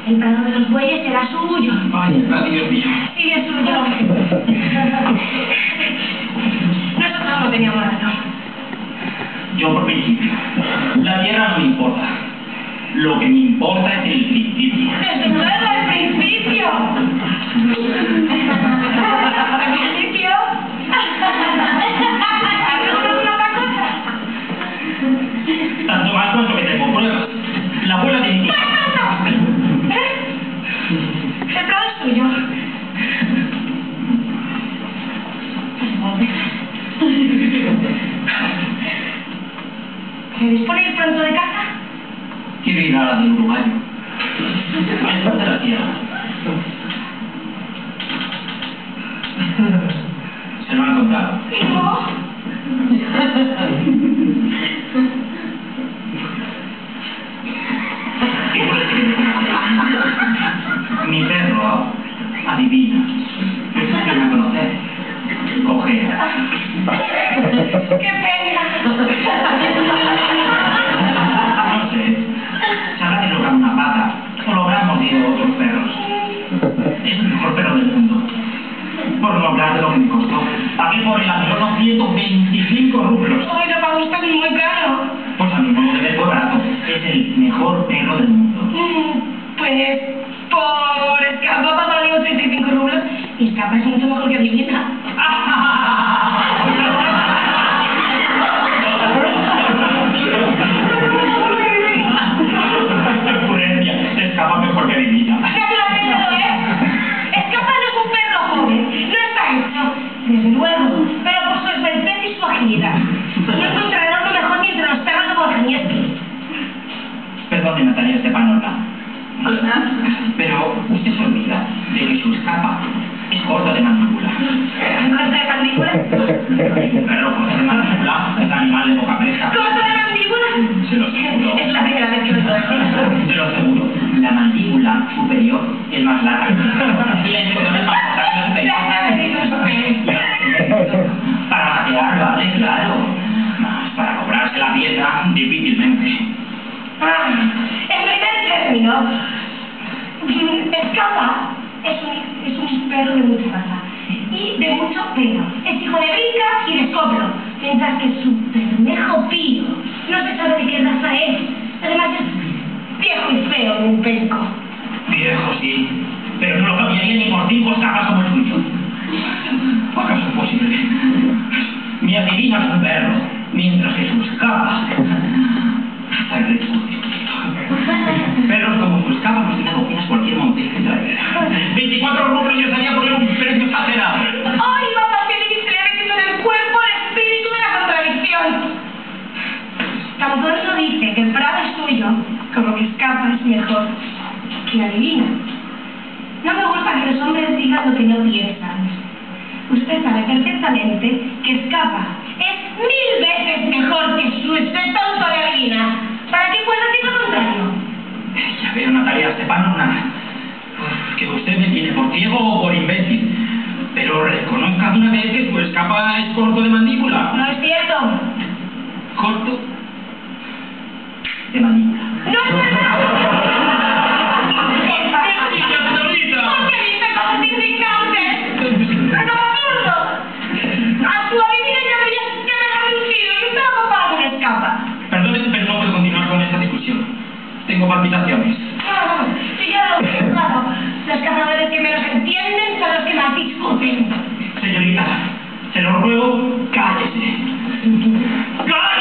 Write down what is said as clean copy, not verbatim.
El prado de los bueyes era suyo. Ay, Dios mío. Sí, es suyo. Nosotros no teníamos razón. Yo por principio. La tierra no me importa. Lo que me importa es el principio. ¡Desde luego el principio! ¿El principio? ¿Hacemos otra cosa? Tanto más cuanto que tengo pruebas. La abuela de mi... El prado es tuyo. ¿Queréis poner pronto de casa? Quiero ir a la del uruguayo. Es de la tierra. Se lo han contado. No. Mi perro adivina. ¿Qué me conoce? Coge. ¡Qué pena! No sé. Se habrá deslocado una pata. O lo habrán mordido otros perros. Es el mejor perro del mundo. Por no hablar de lo que me costó. Pagué por el abandono 125 rublos. ¡Ay, lo pago usted muy caro! Pues a mi modo de ver fue barato. Es el mejor perro del mundo. Pues por Escapa pagaría 35 rublos y Escapa es mucho mejor que Divina. Escapa mejor que Divina. ¡Naturalmente lo es! Escapa no es un perro joven, no está hecho, desde luego, pero por su expertez y su agilidad. No encontrará uno mejor ni entre los perros de Borjaniewski. Perdone, Natalia Stepanovna. Pero usted se olvida de que su Escapa es corto de mandíbula. ¿Corto de mandíbula? Un perro corto de mandíbula es animal de poca presa. ¿Corto de mandíbula? Se lo aseguro. Es la primera vez que lo oigo. Se lo aseguro. La mandíbula superior es más larga. Y la inferior es más corta que la superior. Ya sabe usted. Para matear, vale, claro. Más para cobrarse la pieza, difícilmente. En primer término, Escapa es un perro de mucha raza y de mucho pelo. Es hijo de Brinca y de Escoplo, mientras que su pernejo Pío no se sabe de qué raza es. Además es viejo y feo en un penco. Viejo, sí, pero no lo cambiaría ni por 5 Escapas como el suyo. ¿Acaso es posible? Mi adivina es un perro, mientras que su Escapa está en refugio. Perros como su Escapa no tienen opinas cualquier monte que traer. 24 rublos yo estaría por un precio exagerado. ¡Ay, papá, qué difícil le ha metido en el cuerpo el espíritu de la contradicción! Tan pronto dice que el prado es suyo, como que Escapa es mejor que adivina. No me gusta que los hombres digan lo que no piensan. Usted sabe perfectamente que Escapa es 1000 veces mejor que su tonto de adivina. ¿Para qué puede decir lo contrario? Ya veo, Natalia Stepanovna, que usted me tiene por ciego o por imbécil. Pero reconozca de una vez que su Escapa es corto de mandíbula. No es cierto. ¿Corto de mandíbula? ¡No es verdad! ¡Mentira, señorita! ¿Por qué dice cosas indignantes? ¡Es absurdo! A su adivina ya verías que me ha reducido y usted va a comparar con Escapa. Perdone, pero no puedo continuar con esta discusión. Tengo palpitaciones. No, si ya lo he claro. Los cazadores que menos entienden son los que más discuten. Señorita, se lo ruego, cállese. ¡Cállese!